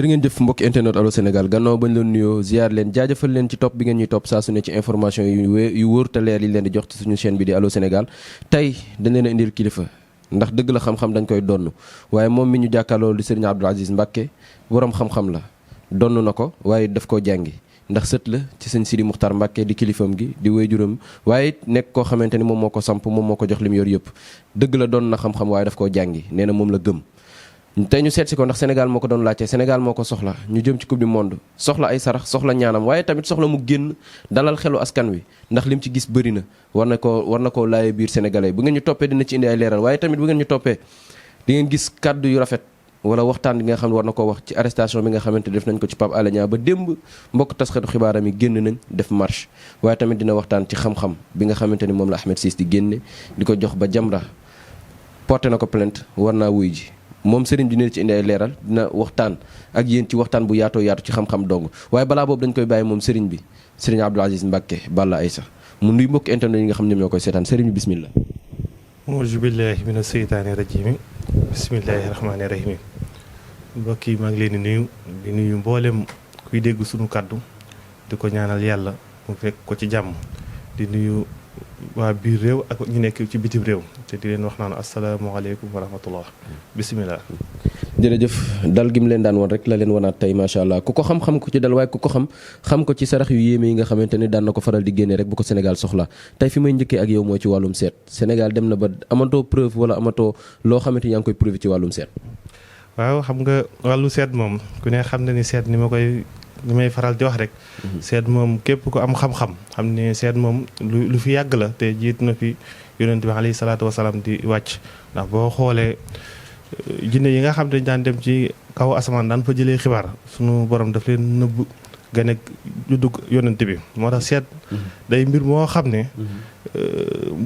jërë ngeen jëf mbokki internet Allô Sénégal gannaaw bañ leen nuyoo ziar leen jaajëfal leen ci topp bi ngeen ñuy topp saa su ne ci information yu wóor te leer yi leen di jox ci suñu chaîne bi di Allô Sénégal tey dañ leen a indil kilifa ndax dëgg la xam-xam dañ koy donn waaye moom mi ñu jàkkaarloo di Serigne Abdoul Aziz Mbacké borom xam-xam la donn na ko waaye daf koo jàngi ndax sët la ci sëñ Sidi Muxtaar Mbacké di kilifam gi di wéyjuram waaye nekk koo xamante ni moom moo ko samp moom moo ko jox lim yor yëpp dëgg la doon na xam-xam waaye daf koo jàngi nee na moom la gëm tey ñu seet si ko ndax Sénégal moo ko doon laajte Sénégal moo ko soxla ñu jëm ci coupe du monde soxla ay sarax soxla ñaanam waaye tamit soxla mu génn dalal xelu askan wi ndax lim ci gis bëri na war na koo laaye biir sénégalais bu ngeen ñu toppee dina ci indi ay leeral waaye tamit bu ngeen ñu toppee di ngeen gis kàddu yu rafet wala waxtaan bi nga xam ne war na koo wax ci arrestation bi nga xamante def nañ ko ci Pape Alé Niang ba démb mbokk taskatu xibaaram yi génn nañ def marche waaye tamit dina waxtaan ci xam-xam bi nga xamante ni moom la Ahmed Ciss di génne di ko jox ba Jamra porté na ko plainte war naa wuy ji moom sëriñ bi dina ci indi ay leeral dina waxtaan ak yéen ci waxtaan bu yaatoo yaatu ci xam-xam dong waaye balaa boobu dañ koy bàyyi moom sëriñ bi sëriñ Abdoul Aziz Mbacké Balla Aïssa mu nuy mbokk internet yi nga xam ne ñoo koy seetaan sëriñ bi bismillah auzu billahi mina seytaani rajim bismillahi rahmaani rahim mbokk yi maa ngi leen di nuyu mboolem kuy dégg sunu kàddu di ko ñaanal yàlla mu fekk ko ci jàmm di nuyu waa biir réew ak ñu nekk ci bitim réew te di leen wax naan asalaamaaleykum wa rahmatullah bisimilah. jërëjëf dal gi mu leen daan woon rek la leen wanaat tey macha allah ku ko xam-xam ko ci dal waaye ku ko xam ko ci sarax yu yéeme yi nga xamante ne daan na ko faral di génne rek bu ko Sénégal soxla tey fi may njëkkee ak yow mooy ci wàllum seet Sénégal dem na ba amatoo preuve wala amatoo loo xamante ni yaa ngi koy prouvé ci wàllum seet. waaw xam nga wàllu seet moom ku ne xam na ni seet ni may faral di wax rek seet moom képp ko am xam-xam xam ne seet moom lu fi yàgg la te jiit na fi yonent bi alayhi salaatu wasalaam di wàcc ndax boo xoolee jinne yi nga xam dañ daan dem ci kaw asamaan daan fa jëlee xibaar sunu borom daf leen nëbb gane juddug yonent bi moo tax seet day mbir moo xam ne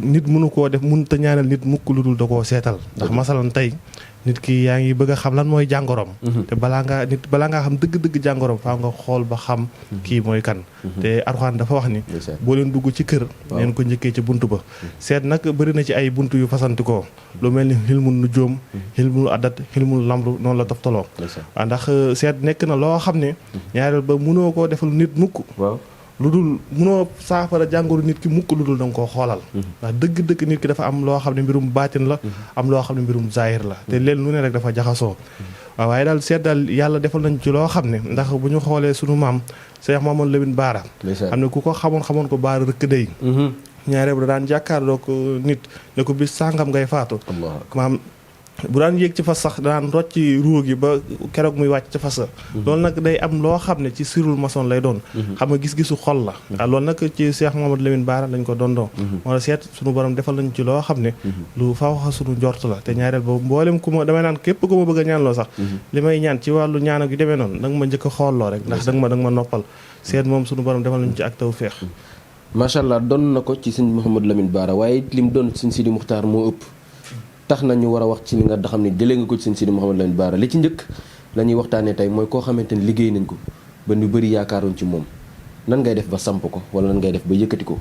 nit mënu koo def mënut a ñaanal nit mukk lu dul da koo seetal ndax masalan tey nit ki yaa ngi bëgg a xam lan mooy jàngoroom te balaa ngaa xam dëgg-dëgg jàngoroom faa nga xool ba xam kii mooy kan te Alxuraan dafa wax ni boo leen dugg ci kër neen ko njëkkee ci bunt ba seet nag bëri na ci ay bunt yu fasantikoo lu mel ni xilmul nujoom xilmul adat xilmul lamru noonu la toftaloo waaw ndax seet nekk na loo xam ne ñaareel ba mënoo koo defal nit mukk lu dul munoo saafara jàngoro nit ki mukk lu dul da nga koo xoolal ndax dëgg-dëgg nit ki dafa am loo xam ne mbirum baatin la am loo xam ne mbirum zahir la te leen lu ne rek dafa jaxasoo waaw waaye daal seet daal yàlla defal nañ ci loo xam ne ndax bu ñu xoolee sunu maam Cheikh Mamadou Lamine Bara xam ne ku ko xamoon ko Bara rëkk day ñaareel da daan jàkkaarloo ko nit ne ko bis sàngam ngay faatu maam bu daan yéeg ci fas sax daan rocc ruux gi ba keroog muy wàcc ci fas la loolu nag day am loo xam ne ci sirul maçon lay doon xam nga gis-gisu xol la waaw loolu nag ci Cheikh Mamadou Lamine Bara lañ ko dondoo moo seet suñu borom defal nañ ci loo xam ne lu fawaxa suñu njort la te ñaareel boobu mboolem ku ma damay naan képp ku ma bëgg a ñaanloo sax li may ñaan ci wàllu ñaan ak yu demee noonu da nga ma njëkk a xoolloo rek ndax da nga ma noppal seet moom suñu borom defal nañ ci ak tawfeex macha allah doon na ko ci sëñ Mouhamadou Lamine Bara waaye lim doon sëñ Sidi Muxtaar moo ëpp tax na ñu war a wax ci li nga xam ne jëlee nga ko ci sëñ Sidi Mouhamadou Lamine Bara li ci njëkk la ñuy waxtaanee tey mooy koo xamante ni liggéey nañ ko ba ñu bëri yaakaaroon ci moom nan ngay def ba samp ko wala nan ngay def ba yëkkati ko.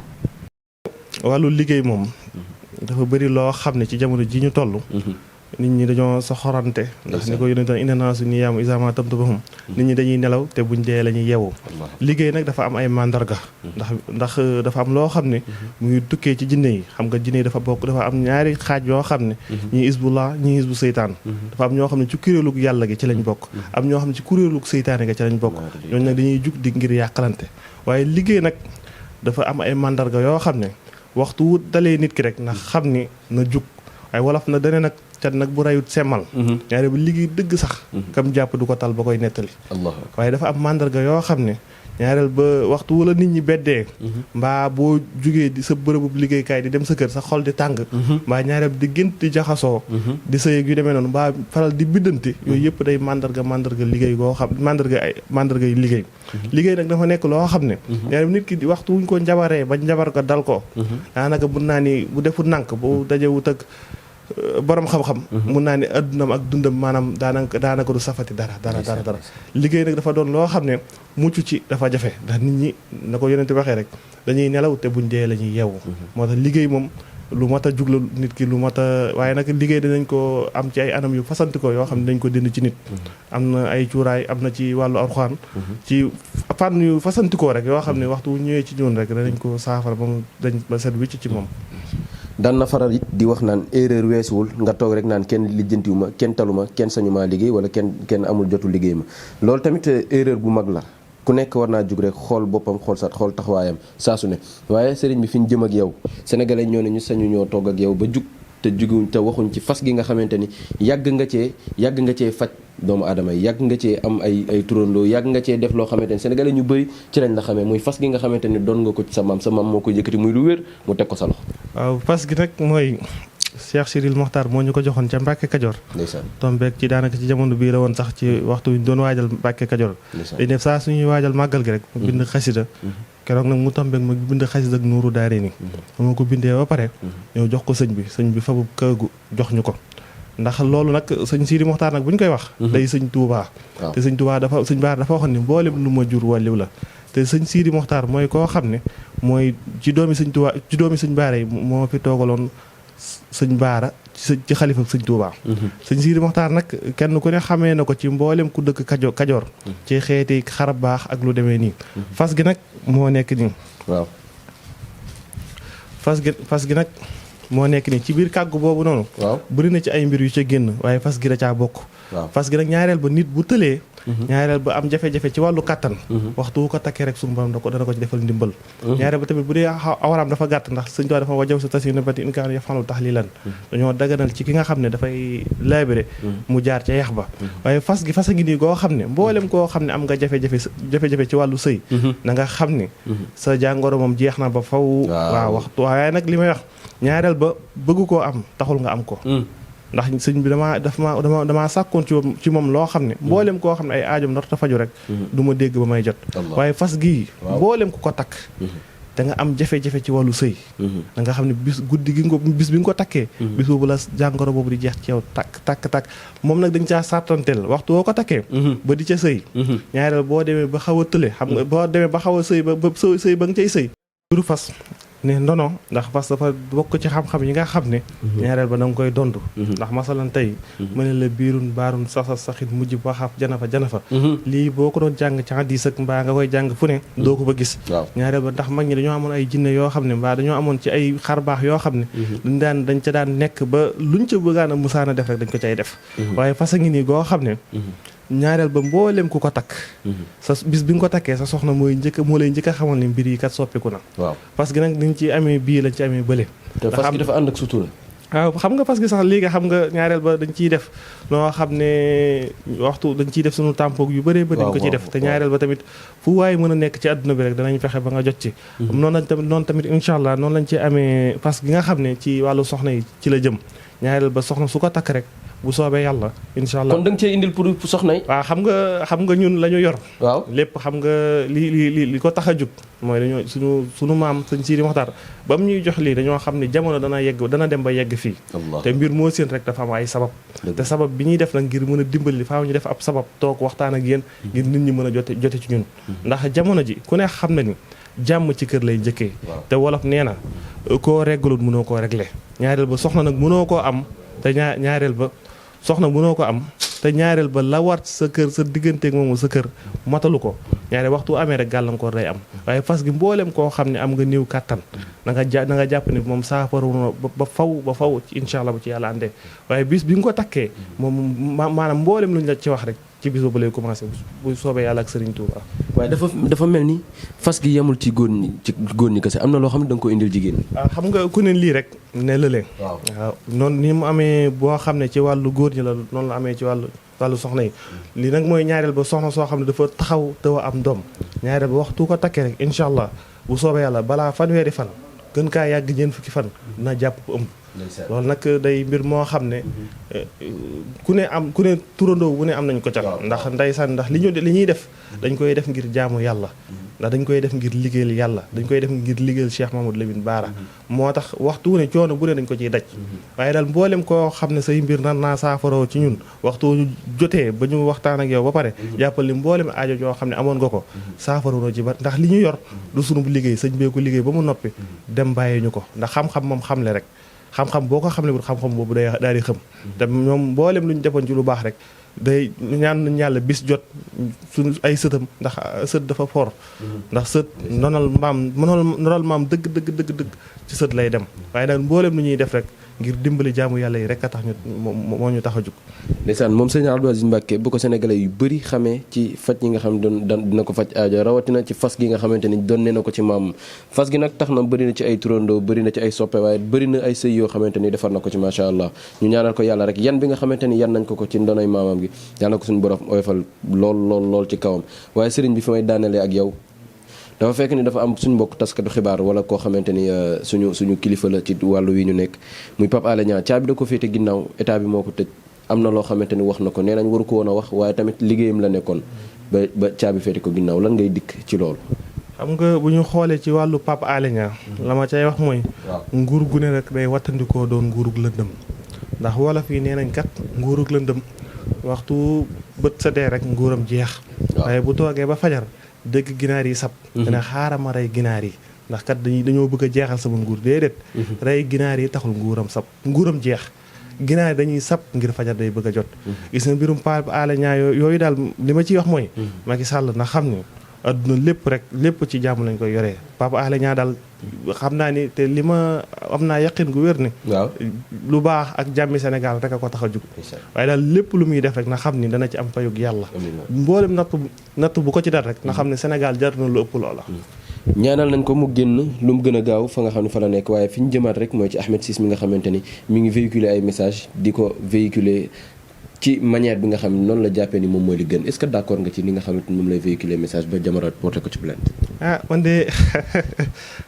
wàllu liggéey moom dafa bëri loo xam ne ci jamono ji ñu toll. nit ñi dañoo soxorante ndax ni ko yonentan inna naasu niyaamu izaa maa tamtabahum nit ñi dañuy nelaw te buñ dee la ñuy yeewu liggéey nag dafa am ay mandarga ndax dafa am loo xam ne mu ngi tukkee ci jinne yi xam nga jinne yi dafa am ñaari xaaj yoo xam ne ñii isbullah ñii isbu seytaan dafa am ñoo xam ne ci kuréelug yàlla gi ci lañ bokk am ñoo xam ne ci kuréelug seytaane ga ci lañ bokk ñooñu nag dañuy jug di ngir yàqalante waaye liggéey nag dafa am ay mandarga yoo xam ne waxtu wu dalee nit ki rek na xam ni na jug waaye wolof na dane nag cat nag bu rayut semmal ñaare bu liggéey dëgg sax kam jàpp du ko tal ba koy nettali waaye dafa am mandarga yoo xam ne ñaareel ba waxtu wala nit ñi beddee mbaa boo jugee di sa bërëbu liggéeykaay di dem sa kër sa xol di tàng mbaa ñaareel di gént di jaxasoo di sa yëg yu demee noonu mbaa faral di biddante yooyu yëpp day mandarga liggéey goo xam mandarga yi liggéey nag dafa nekk loo xam ne ñaareel nit ki waxtu wuñ ko njabaree ba njabar ko dal ko daanaka mun naa ni bu defu nànk bu dajewut ak borom xam-xam mun naa ne addunam ak dundam maanaam daanaka du safati dara liggéey nag dafa doon loo xam ne mucc ci dafa jafe ndax nit ñi na ko yonente waxee rek dañuy nelaw te buñ dee la ñuy yeewu moo tax liggéey moom lu mat a jugla nit ki lu mat a waaye nag liggéey dinañ ko am ci ay anam yu fasantikoo yoo xam ne dañ ko dindi ci nit am na ay cuuraay am na ci wàllu alxuraan ci fànn yu fasantikoo rek yoo xam ne waxtu wu ñëwee ci ñun rek danañ ko saafara ba mu dañ ba set wicc ci moom. daan na faral it di wax naan erreur weesuwul nga toog rek naan kenn lijjantiwuma kenn taluma kenn sañuma liggéey wala kenn amul jotu liggéey ma loolu tamit erreur bu mag la ku nekk war naa jug rek xool boppam xool taxawaayam saa su ne waaye sëriñ bi fi ñu jëm ak yow sénégalais ñoo ne ñu sañu ñoo toog ak yow ba jug te juguñ te waxuñ ci fas gi nga xamante ni yàgg nga cee faj doomu aadama yi yàgg nga cee am ay turandoo yàgg nga cee def loo xamante ni sénégalais ñu bëri ci lañ la xamee muy fas gi nga xamante ni doon nga ko ci sa maam moo ko yëkkati muy lu wér mu teg ko sa loxo. waaw fas gi nag mooy Cheikh Cyril Mokhtar moo ñu ko joxoon ca Mbacke Kajoor. ndeysaan tombeek ci daanaka ci jamono bii la woon sax ci waxtu wi ñu doon waajal Mbacke Kajoor. dañ def saa suñuy waajal màggal gi rek. mu bind xasida keroog nag mu tombeek ma bind xasida ak nuuru daare ni moo ko bindee ba pare. ñëw jox ko sëñ bi fabu këgu jox ñu ko. ndax loolu nag sëñ Sidi Mokhtar nag bu ñu koy wax. day sëñ Touba. te sëñ Touba sëñ Baara dafa waxoon ni mboolem lu ma jur wàlliw la. te sëñ Sidi Mokhtar mooy koo xam ne mooy ci doomi sëñ Touba ci doomi sëñ Baara yi moo fi toogaloon sëñ Baara ci xalifa sëñ Touba. sëñ Sidi Mokhtar nag kenn ku ne xamee na ko ci mboolem ku dëkk Kajoor. ci xeeti xarab baax ak lu demee nii. fas gi nag moo nekk nii. waaw fas gi nag moo nekk nii ci biir kàggu boobu noonu. waaw bëri na ci ay mbir yu ca génn waaye fas gi da caa bokk. fas gi nag ñaareel ba nit bu tëlee. ñaareel ba am jafe-jafe ci wàllu kàttan. waxtu wu ko takkee rek suñu borom dana ko ci defal ndimbal. ñaareel ba tamit bu dee awaraam dafa gàtt ndax sëñ Tuubaa dafa wajaw sa tas yu nebati in kaan yafalu tahlilan dañoo daganal ci ki nga xam ne dafay laabire mu jaar ca yax ba. waaye fas a ngi nii goo xam ne mboolem koo xam ne am nga jafe-jafe ci wàllu sëy na nga xam ne sa jàngoro moom jeex na ba faw. waaw waxtu waaye nag li may wax ñaareel ba bëgg koo am taxul nga am ko. ndax sëñ bi damaa sàkkoon ci moom loo xam ne mboolem koo xam ne ay aajom narta faju rek du ma dégg ba may jot waaye fas gii mboolem ku ko takk te nga am jafe-jafe ci wàllu sëy da nga xam ne bis bi nga ko takkee bis boobu la jàngoro boobu di jeex ci yow takk moom nag dañ caa sartanteel waxtu woo ko takkee ba di ca sëy ñaareel boo demee ba xaw a tële xam nga boo demee ba xaw a sëy ba sëy ba nga cay sëy juru fas ne ndono ndax fas dafa bokk ci xam-xam yi nga xam ne ñaareel ba da nga koy dond ndax masalan tey ma ne la biirun baarun saxit mujj waxaaf janafa lii boo ko doon jàng ci hadiis ak mbaa nga koy jàng fu ne doo ko ba gis ñaareel ba ndax mag ñi dañoo amoon ay jinne yoo xam ne mbaa dañoo amoon ci ay xar baax yoo xam ne dañ ca daan nekk ba luñ ca bëggaan a musaana def rek dañ ko cay def waaye fas a ngi nii goo xam ne ñaareel ba mboolem ku ko takk sa bis bi nga ko takkee sa soxna moo lay njëkk a xamal ne mbir yi kat soppiku na parce que nag dañ ci amee bii lañ ci amee bële te fas gi dafa ànd ak sutura waaw xam nga parce que sax léegi xam nga ñaareel ba dañ ciy def loo xam ne waxtu dañ ciy def suñu tàmpoog yu bëree bëri dañ ko ciy def te ñaareel ba tamit fu waaye mën a nekk ci àdduna bi rek danañ fexe ba nga jot ci noonu tamit incha allah noonu lañ ci amee fas gi nga xam ne ci wàllu soxna yi ci la jëm ñaareel ba soxna su ko takk rek bu soobee yàlla incha allah kon da nga cee indil pour soxna yi. waaw xam nga ñun la ñu yor. waaw lépp xam nga li ko tax a jug mooy dañoo sunu maam sëñ Sidi Mokhtar ba mu ñuy jox lii dañoo xam ne jamono dana dem ba yegg fii. te mbir moo seen rek dafa am ay sabab. te sabab bi ñuy def nag ngir mën a dimbali faaw ñu def ab sabab toog waxtaan ak yéen. ngir nit ñi mën a jote ci ñun. ndax jamono ji ku ne xam na ni jàmm ci kër lay njëkkee. te wolof nee na koo reggalut mënoo koo réglé ñaareel ba soxna nag mënoo koo am te ñaareel ba soxna mënoo ko am te ñaareel ba la war sa kër sa digganteeg moomu sa kër matalu ko ñaareel waxtu amee rek gàllankoor day am waaye fas gi mboolem koo xam ne am nga néew kàttan na nga jàpp ne moom saafara ba faw incha allah bu ci yàlla àndee waaye bis bi nga ko takkee moom maanaam mboolem lu ñu la ci wax rek ci bis boobu lay commencé bu soobee yàlla ak Serigne Touba. waaye dafa mel ni fas gi yemul ci góor ñi kese am na loo xam ne da nga ko indil jigéen. waaw xam nga ku ne lii rek ne lële. waaw noonu ni mu amee boo xam ne ci wàllu góor ñi la noonu la amee ci wàllu soxna yi. lii nag mooy ñaareel ba soxna soo xam ne dafa taxaw te am doom ñaareel ba waxtu ko takkee rek incha allah bu soobee yàlla balaa fanweeri fan gën kaa yàgg ñeent fukki fan dina jàpp ëmb. loolu nag day mbir moo xam ne ku ne turandoo bu ne am nañ ko ca ndax ndeysaan ndax li ñuy def dañ koy def ngir jaamu yàlla ndax dañ koy def ngir liggéeyal yàlla dañ koy def ngir liggéeyal Cheikh Mamadou Lamine Bara moo tax waxtu wu ne coono bu ne dañ ko ciy daj waaye daal mboolem koo xam ne say mbir nan naa saafaroo ci ñun waxtu ñu jotee ba ñu waxtaan ak yow ba pare jàppal ni mboolem aajo joo xam ne amoon nga ko saafaroo ci ba ndax li ñu yor du sunu liggéey sëñ bee ko liggéey ba mu noppi dem bàyyee ñu ko ndax xam-xam moom xamle rek xam-xam boo ko xamle bu xam-xam boobu day daal di xëm te ñoom mboolem lu ñu defoon ci lu baax rek day ñaan nañ yàlla bis jot suñu ay sëtam ndax sët dafa for ndax sët nonal maam dëgg ci sët lay dem waaye daal mboolem lu ñuy def rek ngir dimbali jaamu yàlla yi rek a tax ñu moo ñu tax a jug. ndeysaan moom sëñ Abdou Aziz Mbacké bu ko sénégalais yu bëri xamee ci faj yi nga xam dina ko faj aajo rawatina ci fas gi nga xamante ni doon nee na ko ci maam fas gi nag tax na bëri na ci ay turandoo bëri na ci ay soppe waaye bëri na ay sëy yoo xamante ni defar na ko ci macha allah ñu ñaanal ko yàlla rek yan bi nga xamante ni yan nañ ko ci ndonoy maamam gi yàlla ko suñu borom oyofal lool ci kawam waaye sëriñ bi fi may daanelee ak yow dafa fekk ni dafa am suñu mbokk taskatu xibaar wala koo xamante ni suñu kilifa la ci wàllu wi ñu nekk muy Pape Alé Niang caabi da ko féete ginnaaw état bi moo ko tëj am na loo xamante ni wax na ko nee nañ waru ko woon a wax waaye tamit liggéeyam la nekkoon ba caabi féete ko ginnaaw lan ngay dikk ci loolu. xam nga bu ñu xoolee ci wàllu Pape Alé Niang la ma cay wax mooy nguur gu ne rek day wattandikoo doon nguurug lëndëm ndax wolof yi nee nañ kat nguurug lëndëm waxtu bët sa dee rek nguuram jeex waaye bu toogee ba fajar dëgg ginaar yi sab dina xaaral ma rey ginaar yi ndax kat dañoo bëgg a jeexal sama nguur déedéet rey ginaar yi taxul nguuram jeex ginaar yi dañuy sab ngir fajar day bëgg a jot gis nga mbirum Pape Alé Niang yooyu daal li ma ciy wax mooy Macky Sall na xam ni adduna lépp ci jàmm lañ koy yoree Pape Alé Niang daal xam naa ni te li ma am naa yaqin gu wér ni waaw lu baax ak jàmmi Sénégal rek a ko tax a jug waaye daal lépp lu muy def rek na xam ni dana ci am payug yàlla mboolem natt bu ko ci dal rek na xam ne Sénégal jar na lu ëpp loola ñaanal nañ ko mu génn lu mu gën a gaaw fa nga xam ne fa la nekk waaye fi ñu jëmaat rek mooy ci Ahmed Ciss mi nga xamante ni mi ngi véhiculer ay message di ko véhiculer ci manière bi nga xam ne noonu la jàppee ni moom mooy li gën est-ce que d'accord nga ci ni nga xamante ni moom lay véhiculer message ba Jamra porté ko ci plainte man de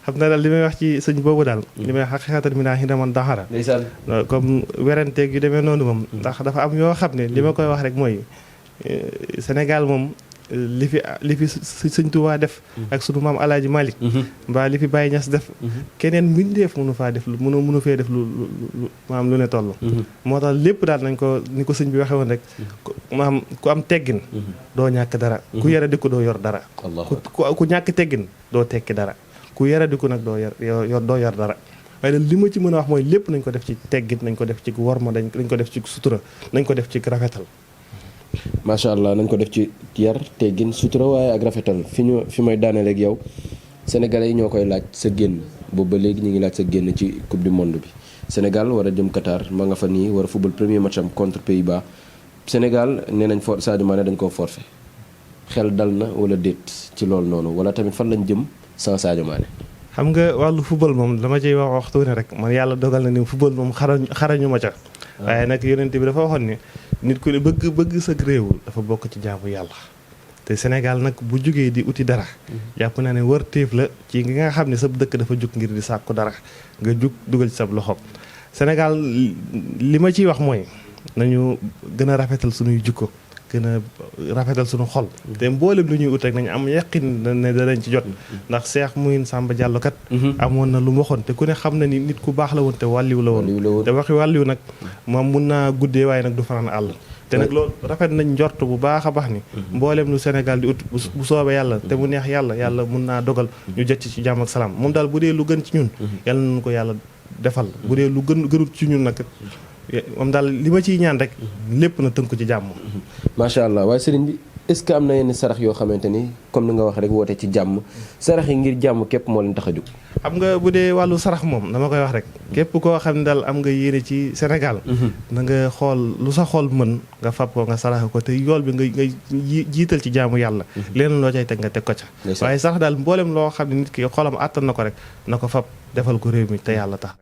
xam naa daal li may wax ci sëñ boobu daal li may wax xeexatal mi naa xi daman daxara ndeysaan comme weranteeg yu demee noonu moom ndax dafa am yoo xam ne li ma koy wax rek mooy Sénégal moom li fi sëñ Tuubaa def ak sunu maam Alaaji Malick mbaa li fi Baye Niass def keneen mbindeef mënu faa def mënu fee def lu maam lu ne toll moo tax lépp daal nañ ko ni ko sëñ bi waxee woon rek maam ku am teggin doo ñàkk dara ku yara di ko doo yor dara ku ñàkk teggin doo tekki dara ku yara di ko nag doo yor dara waaye daal li ma ci mën a wax mooy lépp nañ ko def ci teggin nañ ko def ci worma dañ ko def ci sutura nañ ko def ci rafetal macha allah nañ ko def ci yar teggin sutura waaye ak rafetal fi may daaneel ak yow sénégalais yi ñoo koy laaj sa génn boobu ba léegi ñu ngi laaj sa génn ci coupe du monde bi Sénégal war a jëm Qatar ma nga fa nii war a football premier match am contre Pays-Bas Sénégal nee nañ Sadio Mané dañ koo forfait xel dal na wala déet ci loolu noonu wala tamit fan lañ jëm sans Sadio Mané. xam nga wàllu football moom dama ciy wax waxtu ne rek man yàlla dogal na ni football moom xarañu ma ca waaye nag yonent bi dafa waxoon ni nit ku ne bëgg sa réew dafa bokk ci jaamu yàlla te Sénégal nag bu jugee di uti dara jàpp naa ne warteef la ci nga xam ne sa dëkk dafa jug ngir di sàkku dara nga jug dugal ci sa loxo Sénégal li ma ciy wax mooy nañu gën a rafetal suñuy jukko gën a rafetal suñu xol te mboolem lu ñuy ut rek nañu am yaqin ne danañ ci jot ndax Cheikh Mouhine Samba Diallo kat amoon na lu mu waxoon te ku ne xam na ni nit ku baax la woon te wàlliw la woon te waxi wàlliw nag moom mun naa guddee waaye nag du fanaan àll te nag loolu rafet nañ njort bu baax a baax ni mboolem lu Sénégal di ut bu soobee yàlla te mu neex yàlla mun naa dogal ñu jot ci jàmm ak salaam moom daal bu dee lu gën ci ñun yàlla nañu ko yàlla defal bu dee lu gënut ci ñun nag moom daal li ma ciy ñaan rek lépp na tënk ci jàmm. macha allah waaye sëriñ bi est-ce que am na yenn sarax yoo xamante ni comme ni nga wax rek woote ci jàmm sarax yi ngir jàmm képp moo leen tax a jóg. xam nga bu dee wàllu sarax moom dama koy wax rek képp koo xam ne daal am nga yéene ci Sénégal. na nga xool lu sa xool mën nga fab ko nga saraxe ko te yool bi nga jiital ci jaamu yàlla. leneen loo cay teg nga teg ko ca. waaye sarax daal mboolem loo xam ne nit ki xolam àttan na ko rek na ko fab defal ko réew mi te yàlla tax.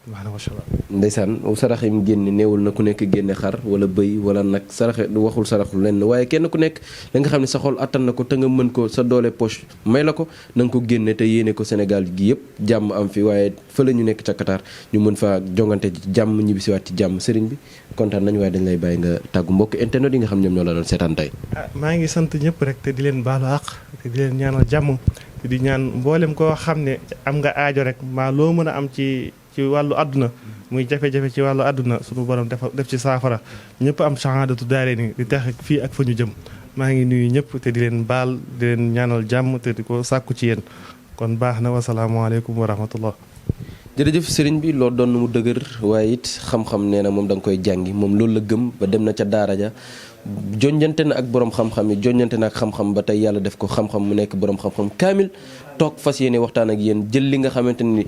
baax na macha allah. ndeysaan sarax yi mu génne néewul na ku nekk génne xar wala bëy wala nag saraxe waxul saraxul lenn waaye kenn ku nekk la nga xam ne sa xol attan na ko te nga mën ko sa doole poche may la ko na nga ko génne te yéene ko Sénégal gi yëpp jàmm am fi waaye fële ñu nekk ca Qatar ñu mën faa jongante ci jàmm ñibbisiwaat ci jàmm sëriñ bi kontaan nañu waaye dañ lay bàyyi nga tàggu mbokk internet yi nga xam ñoom ñoo la doon seetaan tey. maa ngi sant ñëpp rek te di leen baalu àq te di leen ñaanal jàmm te di ñaan mboolem koo xam ne am nga aajo rek maa loo mën a am ci wàllu àdduna muy jafe-jafe ci wàllu àdduna suñu borom def ci saafara ñëpp am shahadatu daare ni di tax fii ak fa ñu jëm maa ngi nuyu ñëpp te di leen baal di leen ñaanal jàmm te di ko sàkku ci yéen kon baax na wasalaamaaleykum wa rahmatullah. jërëjëf sëriñ bi loolu doon mu dëgër waaye it xam-xam nee na moom da nga koy jàngi moom loolu la gëm ba dem na ca daara ja jonjante na ak borom xam-xam yi jonjante na ak xam-xam ba tey yàlla def ko xam-xam mu nekk borom xam-xam kaamil toog fas yéene waxtaan ak yéen jël li nga xamante ni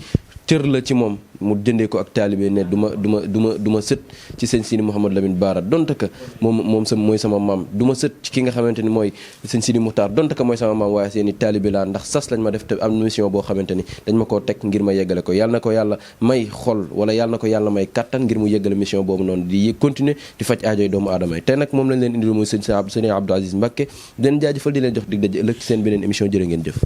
cër la ci moom mu jëndee ko ak taalibe ne du ma sët ci sëñ Sidi Mouhamadou Lamine Bara donte que moom mooy sama maam du ma sët ci ki nga xamante ni mooy sëñ Sidi Muxtaar donte que mooy sama maam waaye seeni taalibe laa ndax sas lañ ma def te am mission boo xamante ni dañ ma koo teg ngir ma yeggale ko yàlla na ko yàlla may xol wala yàlla na ko yàlla may kattan ngir mu yeggale mission boobu noonu di continuer di faj aajoy doomu aadama yi tey nag moom lañ leen indil muy sëñ Abdou Aziz Mbacké di leen jaajëfal di leen jox dig daje ëllëg ci seen beneen émission jërë ngeen jëf